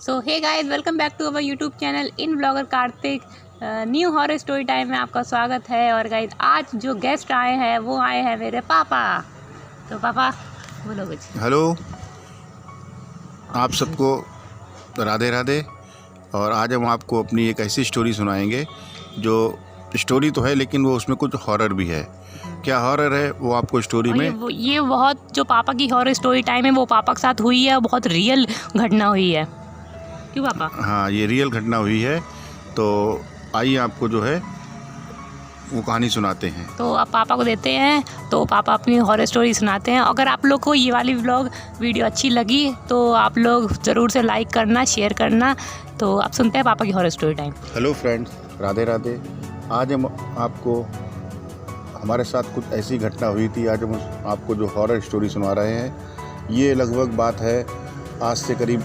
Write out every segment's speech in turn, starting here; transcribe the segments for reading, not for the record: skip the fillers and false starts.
So hey guys, welcome back to our YouTube channel in blogger Kartik. New horror story time में आपका स्वागत है। और गाइस, आज जो गेस्ट आए हैं वो आए हैं मेरे पापा। तो पापा बोलो कुछ। हेलो, आप सबको राधे राधे। और आज हम आपको अपनी एक ऐसी स्टोरी सुनाएंगे जो स्टोरी तो है लेकिन वो उसमें कुछ हॉरर भी है। क्या हॉरर है वो आपको स्टोरी में ये बहुत जो पापा की हॉरर स्टोरी टाइम है वो पापा के साथ हुई है, बहुत रियल घटना हुई है। क्यों पापा? हाँ, ये रियल घटना हुई है। तो आइए आपको जो है वो कहानी सुनाते हैं। तो आप पापा को देते हैं तो पापा अपनी हॉरर स्टोरी सुनाते हैं। अगर आप लोग को ये वाली व्लॉग वीडियो अच्छी लगी तो आप लोग ज़रूर से लाइक करना, शेयर करना। तो आप सुनते हैं पापा की horror story time. Hello friends, Radhe Radhe. आज हम आपको हमारे साथ कुछ ऐसी घटना हुई थी। आज हम आपको जो हॉरर स्टोरी सुना रहे हैं ये लगभग बात है आज से करीब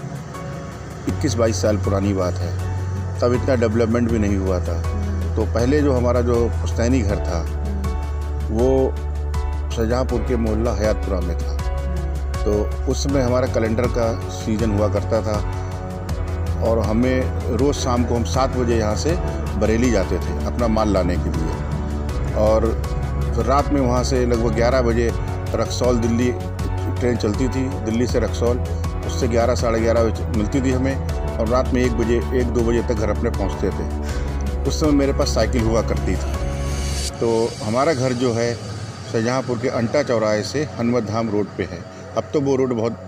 21-22 साल पुरानी बात है। तब इतना डेवलपमेंट भी नहीं हुआ था। तो पहले जो हमारा जो पुश्तैनी घर था वो शाहजहाँपुर के मोहल्ला हयातपुरा में था। तो उस समय हमारा कैलेंडर का सीज़न हुआ करता था और हमें रोज़ शाम को हम 7 बजे यहाँ से बरेली जाते थे अपना माल लाने के लिए। और फिर रात में वहाँ से लगभग 11 बजे रक्सौल दिल्ली ट्रेन चलती थी, दिल्ली से रक्सौल। उससे 11 साढ़े 11 बजे मिलती थी हमें और रात में 1-2 बजे तक घर अपने पहुँचते थे। उस समय मेरे पास साइकिल हुआ करती थी। तो हमारा घर जो है शाहजहाँपुर के अंटा चौराहे से हनुमत धाम रोड पे है। अब तो वो रोड बहुत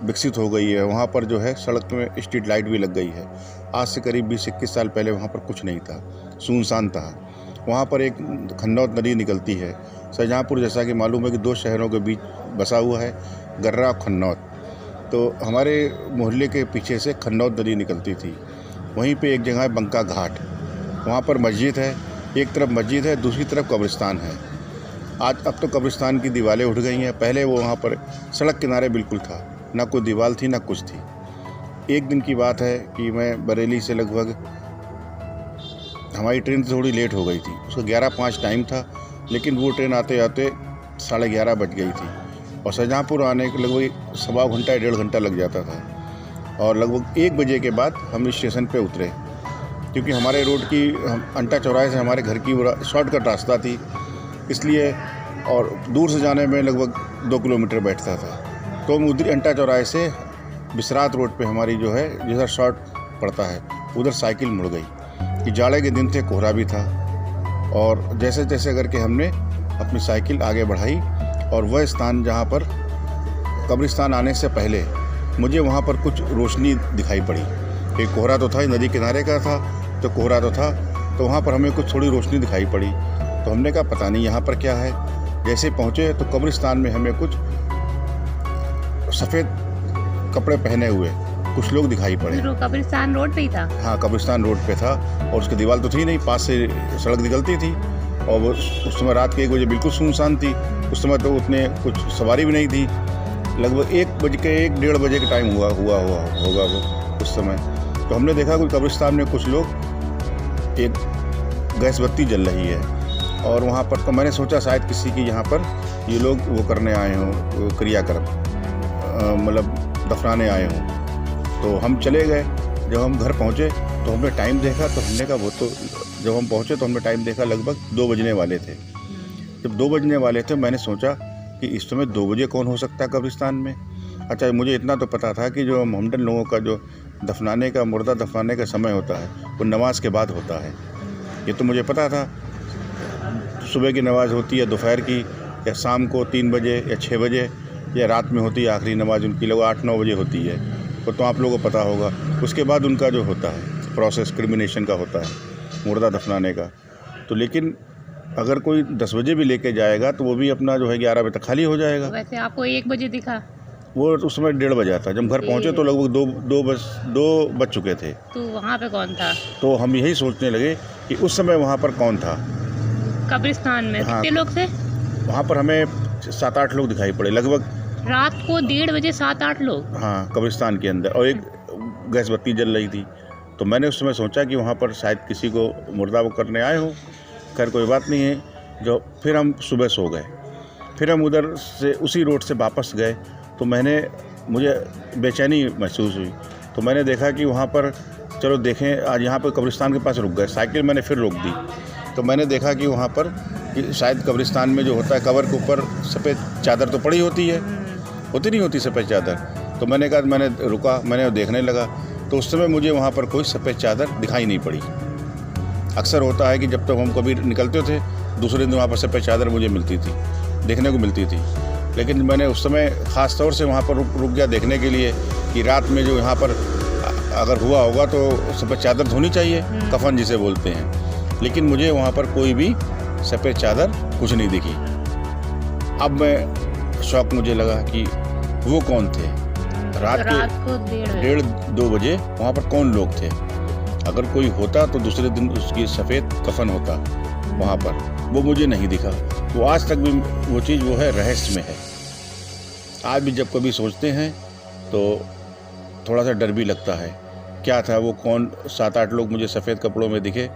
विकसित हो गई है। वहाँ पर जो है सड़क में स्ट्रीट लाइट भी लग गई है। आज से करीब 20-21 साल पहले वहाँ पर कुछ नहीं था, सुनसान था। वहाँ पर एक खन्नौत नदी निकलती है। शाहजहाँपुर जैसा कि मालूम है कि 2 शहरों के बीच बसा हुआ है, गर्रा और खन्नौत। तो हमारे मोहल्ले के पीछे से खन्नौत नदी निकलती थी। वहीं पे एक जगह है बंका घाट, वहाँ पर मस्जिद है। एक तरफ मस्जिद है, दूसरी तरफ कब्रिस्तान है। अब तो कब्रिस्तान की दीवारें उठ गई हैं। पहले वो वहाँ पर सड़क किनारे बिल्कुल था, ना कोई दीवार थी ना कुछ थी। एक दिन की बात है कि मैं बरेली से लगभग, हमारी ट्रेन थोड़ी लेट हो गई थी, उसका 11:05 टाइम था, लेकिन वो ट्रेन आते आते 11:30 बज गई थी। और शाहजहाँपुर आने के लगभग 1.25 घंटा 1.5 घंटा लग जाता था। और लगभग 1 बजे के बाद हम स्टेशन पे उतरे, क्योंकि हमारे रोड की अंटा चौराहे से हमारे घर की शॉर्टकट रास्ता थी इसलिए। और दूर से जाने में लगभग 2 किलोमीटर बैठता था। तो हम उधर अंटा चौराहे से बिसरात रोड पे हमारी जो है जिधर शॉर्ट पड़ता है उधर साइकिल मुड़ गई। कि जाड़े के दिन थे, कोहरा भी था। और जैसे तैसे करके हमने अपनी साइकिल आगे बढ़ाई और वह स्थान जहाँ पर कब्रिस्तान आने से पहले मुझे वहाँ पर कुछ रोशनी दिखाई पड़ी। एक कोहरा तो था, नदी किनारे का था तो कोहरा तो था, तो वहाँ पर हमें कुछ थोड़ी रोशनी दिखाई पड़ी। तो हमने कहा पता नहीं यहाँ पर क्या है। जैसे पहुँचे तो कब्रिस्तान में हमें कुछ सफ़ेद कपड़े पहने हुए कुछ लोग दिखाई पड़े। कब्रिस्तान रोड पे ही था? हाँ, कब्रिस्तान रोड पे था। और उसकी दीवार तो थी नहीं, पास से सड़क निकलती थी। और वो उस समय रात के 1 बजे बिल्कुल सुनसान थी। उस समय तो उतने कुछ सवारी भी नहीं थी। लगभग 1-1:30 बजे का टाइम हुआ होगा वो उस समय। तो हमने देखा कोई कब्रिस्तान में कुछ लोग, एक गैस बत्ती जल रही है और वहाँ पर। तो मैंने सोचा शायद किसी की यहाँ पर ये लोग वो करने आए हों, क्रियाक्रम मतलब दफनाने आए हों। तो हम चले गए। जब हम घर पहुँचे तो हमने टाइम देखा तो हमने कहा वो तो, जब हम पहुँचे तो हमने टाइम देखा लगभग 2 बजने वाले थे। जब 2 बजने वाले थे मैंने सोचा कि इस समय 2 बजे कौन हो सकता है कब्रिस्तान में। अच्छा, मुझे इतना तो पता था कि जो मोहम्मदन लोगों का जो दफनाने का, मुर्दा दफनाने का समय होता है वो नमाज के बाद होता है। ये तो मुझे पता था। सुबह की नमाज़ होती है, दोपहर की, या शाम को 3 बजे या 6 बजे, या रात में होती है आखिरी नमाज उनकी लोग 8-9 बजे होती है। वो तो आप लोगों को पता होगा। उसके बाद उनका जो होता है प्रोसेस क्रिमिनेशन का होता है, मुर्दा दफनाने का। तो लेकिन अगर कोई 10 बजे भी लेके जाएगा तो वो भी अपना जो है 11 बजे तक खाली हो जाएगा। वैसे आपको 1 बजे दिखा? वो उस समय 1:30 बजा था। जब घर पहुँचे तो लगभग 2 बज चुके थे। तो वहाँ पे कौन था? तो हम यही सोचने लगे कि उस समय वहाँ पर कौन था कब्रिस्तान में। हाँ, कितने लोग थे वहाँ पर? हमें 7-8 लोग दिखाई पड़े लगभग। रात को 1:30 बजे 7-8 लोग? हाँ, कब्रिस्तान के अंदर। और एक गैस बत्ती जल रही थी। तो मैंने उस समय सोचा कि वहाँ पर शायद किसी को मुर्दा वो करने आए हो। खैर कोई बात नहीं है। जो फिर हम सुबह सो गए। फिर हम उधर से उसी रोड से वापस गए तो मुझे बेचैनी महसूस हुई तो मैंने देखा कि वहाँ पर चलो देखें, आज यहाँ पर कब्रिस्तान के पास रुक गए, साइकिल मैंने फिर रोक दी। तो मैंने देखा कि वहाँ पर कि शायद कब्रिस्तान में जो होता है कवर के ऊपर सफ़ेद चादर तो पड़ी होती है, होती नहीं होती सफ़ेद चादर। तो मैंने कहा, मैंने रुका, मैंने देखने लगा, तो उस समय मुझे वहाँ पर कोई सफ़ेद चादर दिखाई नहीं पड़ी। अक्सर होता है कि जब तक हम कभी निकलते थे दूसरे दिन वहाँ पर सफ़ेद चादर मुझे मिलती थी, देखने को मिलती थी। लेकिन मैंने उस समय ख़ास तौर से वहाँ पर रुक गया देखने के लिए कि रात में जो यहाँ पर अगर हुआ होगा तो सफ़ेद चादर धोनी चाहिए, कफन जिसे बोलते हैं। लेकिन मुझे वहाँ पर कोई भी सफ़ेद चादर कुछ नहीं दिखी। अब मैं शौक मुझे लगा कि वो कौन थे, रात को 1:30-2 बजे वहाँ पर कौन लोग थे। अगर कोई होता तो दूसरे दिन उसकी सफ़ेद कफन होता वहाँ पर, वो मुझे नहीं दिखा। वो आज तक भी वो चीज़ वो है, रहस्य में है। आज भी जब कभी सोचते हैं तो थोड़ा सा डर भी लगता है। क्या था वो, कौन 7-8 लोग मुझे सफ़ेद कपड़ों में दिखे,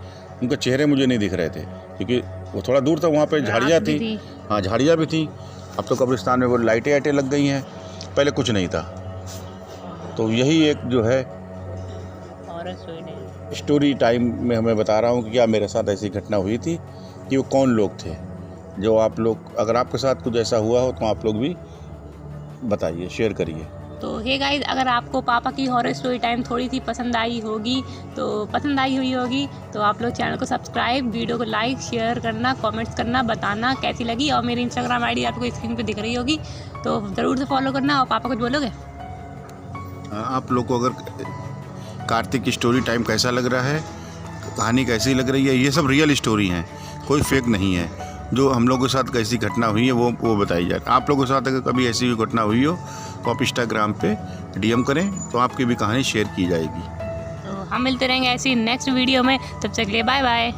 उनके चेहरे मुझे नहीं दिख रहे थे क्योंकि वो थोड़ा दूर था, वहाँ पे झाड़ियाँ थी। हाँ, झाड़ियाँ भी थी। अब तो कब्रिस्तान में वो लाइटें लग गई हैं, पहले कुछ नहीं था। तो यही एक जो है स्टोरी टाइम में हमें बता रहा हूँ कि क्या मेरे साथ ऐसी घटना हुई थी कि वो कौन लोग थे। जो आप लोग, अगर आपके साथ कुछ ऐसा हुआ हो तो आप लोग भी बताइए, शेयर करिए। तो हे गाइस, अगर आपको पापा की हॉरर स्टोरी टाइम थोड़ी सी पसंद आई होगी, तो पसंद आई हुई होगी तो आप लोग चैनल को सब्सक्राइब, वीडियो को लाइक, शेयर करना, कमेंट्स करना, बताना कैसी लगी। और मेरी इंस्टाग्राम आईडी आपको स्क्रीन पे दिख रही होगी, तो ज़रूर से फॉलो करना। और पापा कुछ बोलोगे? आप लोग को अगर कार्तिक की स्टोरी टाइम कैसा लग रहा है, कहानी कैसी लग रही है, ये सब रियल स्टोरी हैं, कोई फेक नहीं है। जो हम लोगों के साथ कैसी घटना हुई है वो बताई जाए। आप लोगों के साथ अगर कभी ऐसी कोई घटना हुई हो तो आप इंस्टाग्राम पे DM करें तो आपकी भी कहानी शेयर की जाएगी। तो हम मिलते रहेंगे ऐसी नेक्स्ट वीडियो में, तब तक के लिए बाय बाय।